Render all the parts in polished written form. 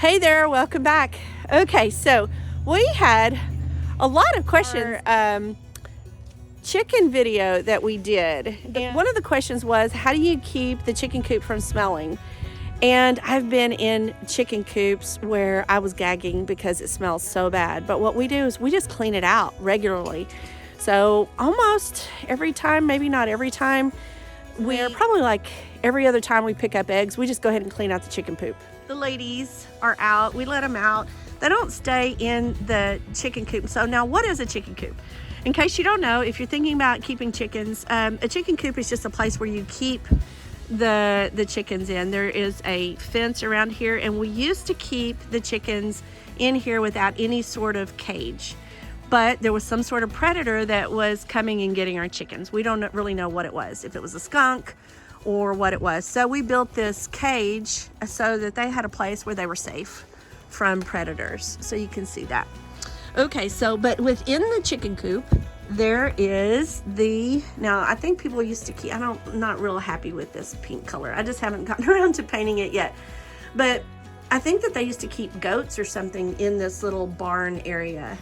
Hey there, welcome back. Okay, so we had a lot of questions. Chicken video that we did. And one of the questions was, how do you keep the chicken coop from smelling? And I've been in chicken coops where I was gagging because it smells so bad. But what we do is we just clean it out regularly. So almost every time, maybe not every time, we're probably like every other time we pick up eggs, we just go ahead and clean out the chicken poop. The ladies are out, we let them out. They don't stay in the chicken coop. So now what is a chicken coop? In case you don't know, if you're thinking about keeping chickens, a chicken coop is just a place where you keep the chickens in. There is a fence around here, and we used to keep the chickens in here without any sort of cage. But there was some sort of predator that was coming and getting our chickens. We don't really know what it was, if it was a skunk or what it was. So we built this cage so that they had a place where they were safe from predators. So you can see that. Okay, so but within the chicken coop, there is now I think people used to keep, I'm not real happy with this pink color. I just haven't gotten around to painting it yet. But I think that they used to keep goats or something in this little barn area.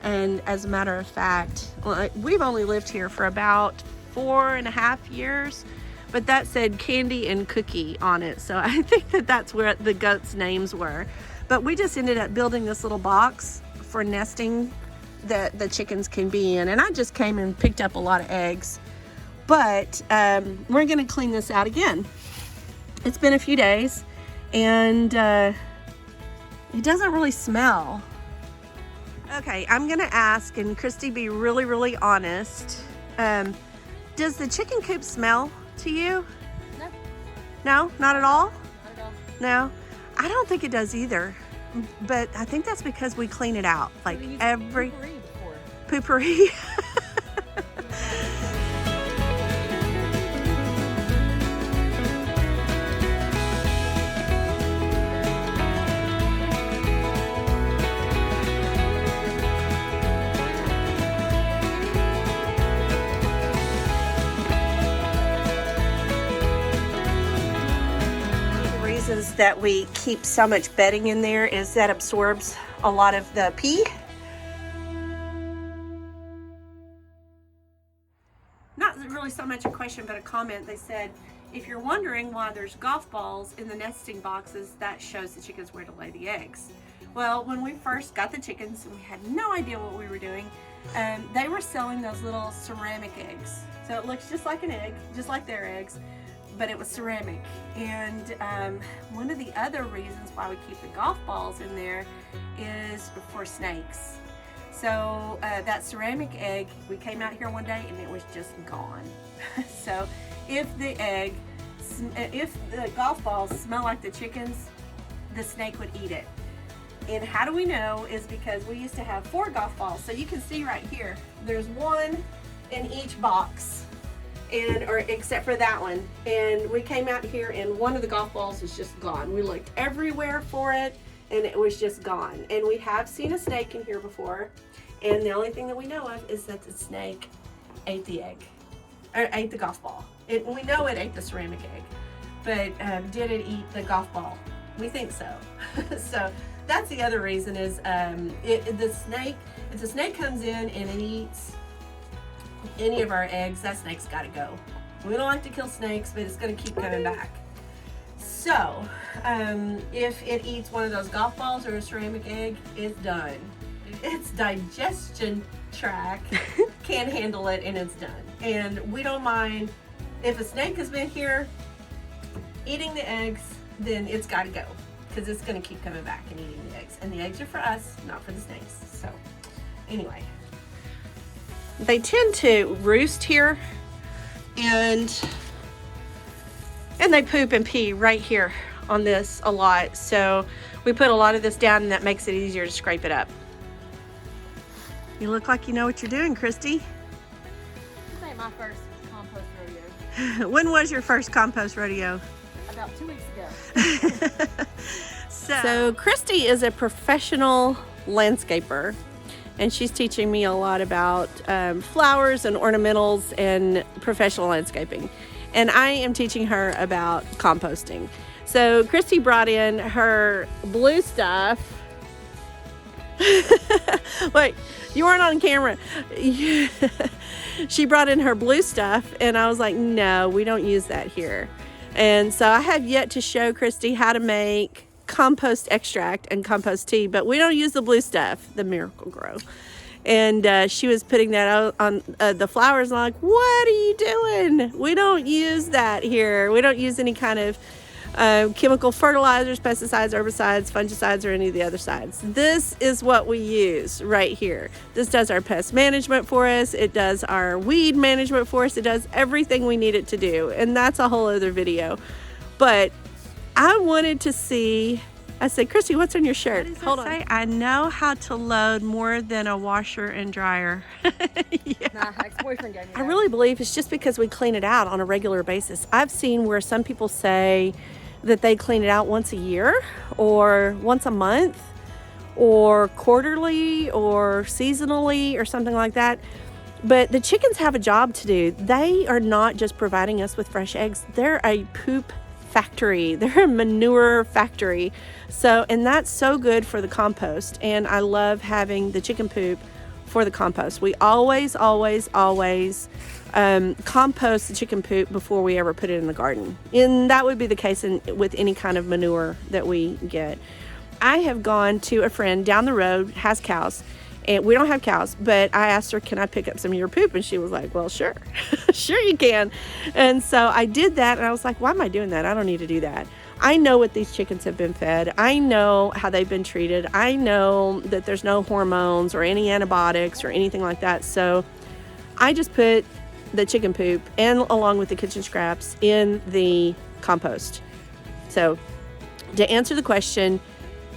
And as a matter of fact, we've only lived here for about 4.5 years, but that said Candy and Cookie on it. So I think that that's where the goats' names were. But we just ended up building this little box for nesting that the chickens can be in. And I just came and picked up a lot of eggs. But we're gonna clean this out again. It's been a few days, and it doesn't really smell. Okay, I'm gonna ask, and Christy, be really, really honest. Does the chicken coop smell to you? No. No, not at all? Not at all. No? I don't think it does either. But I think that's because we clean it out. Like every... Poopery. That we keep so much bedding in there is that absorbs a lot of the pee. Not really so much a question, but a comment. They said, if you're wondering why there's golf balls in the nesting boxes, that shows the chickens where to lay the eggs. Well, when we first got the chickens and we had no idea what we were doing, they were selling those little ceramic eggs. So it looks just like an egg, just like their eggs, but it was ceramic. And one of the other reasons why we keep the golf balls in there is for snakes. So that ceramic egg, we came out here one day and it was just gone. So if the golf balls smell like the chickens, the snake would eat it. And how do we know is because we used to have 4 golf balls. So you can see right here, there's 1 in each box. Or except for that one, and we came out here and one of the golf balls was just gone. We looked everywhere for it and it was just gone. And we have seen a snake in here before, and the only thing that we know of is that the snake ate the egg, or ate the golf ball. We know it ate the ceramic egg, but did it eat the golf ball? We think so. So that's the other reason is if the snake comes in and it eats any of our eggs, that snake's got to go. We don't like to kill snakes, but it's going to keep coming back. So if it eats one of those golf balls or a ceramic egg, it's done. Its digestion tract can't handle it, and it's done. And we don't mind if a snake has been here eating the eggs, then it's got to go, because it's going to keep coming back and eating the eggs. And the eggs are for us, not for the snakes. So anyway, they tend to roost here, and they poop and pee right here on this a lot. So we put a lot of this down, and that makes it easier to scrape it up. You look like you know what you're doing, Christy. This ain't my first compost rodeo. When was your first compost rodeo? About 2 weeks ago. So Christy is a professional landscaper, and she's teaching me a lot about flowers and ornamentals and professional landscaping. And I am teaching her about composting. So Christy brought in her blue stuff. Wait, you weren't on camera. She brought in her blue stuff, and I was like, no, we don't use that here. And so I have yet to show Christy how to make compost extract and compost tea, but we don't use the blue stuff, the Miracle Grow. And she was putting that out on the flowers, and I'm like, what are you doing? We don't use that here. We don't use any kind of chemical fertilizers, pesticides, herbicides, fungicides, or any of the other sides. This is what we use right here. This does our pest management for us. It does our weed management for us. It does everything we need it to do. And that's a whole other video. But I wanted to see, I said, Christy, what's on your shirt? Hold on. I know how to load more than a washer and dryer. Yeah. Nah, ex-boyfriend gave me that. I really believe it's just because we clean it out on a regular basis. I've seen where some people say that they clean it out once a year or once a month or quarterly or seasonally or something like that. But the chickens have a job to do. They are not just providing us with fresh eggs. They're a poop factory. They're a manure factory. So, and that's so good for the compost. And I love having the chicken poop for the compost. We always compost the chicken poop before we ever put it in the garden. And that would be the case with any kind of manure that we get. I have gone to a friend down the road, has cows, and we don't have cows, but I asked her, can I pick up some of your poop? And she was like, well, sure. Sure you can. And so I did that, and I was like, why am I doing that? I don't need to do that. I know what these chickens have been fed. I know how they've been treated. I know that there's no hormones or any antibiotics or anything like that. So I just put the chicken poop and along with the kitchen scraps in the compost. So to answer the question,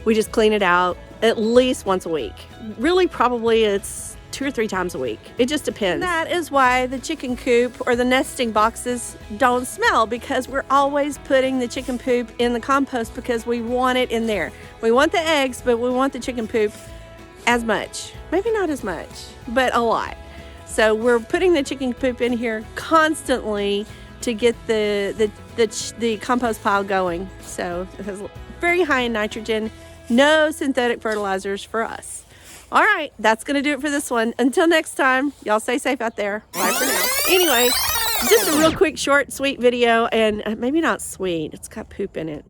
we just clean it out at least once a week. Really, probably it's 2 or 3 times a week. It just depends. That is why the chicken coop or the nesting boxes don't smell, because we're always putting the chicken poop in the compost because we want it in there. We want the eggs, but we want the chicken poop as much. Maybe not as much, but a lot. So we're putting the chicken poop in here constantly to get the compost pile going. So it has very high in nitrogen, no synthetic fertilizers for us. All right, that's going to do it for this one. Until next time, y'all stay safe out there. Bye for now. Anyway, just a real quick, short, sweet video, and maybe not sweet. It's got poop in it.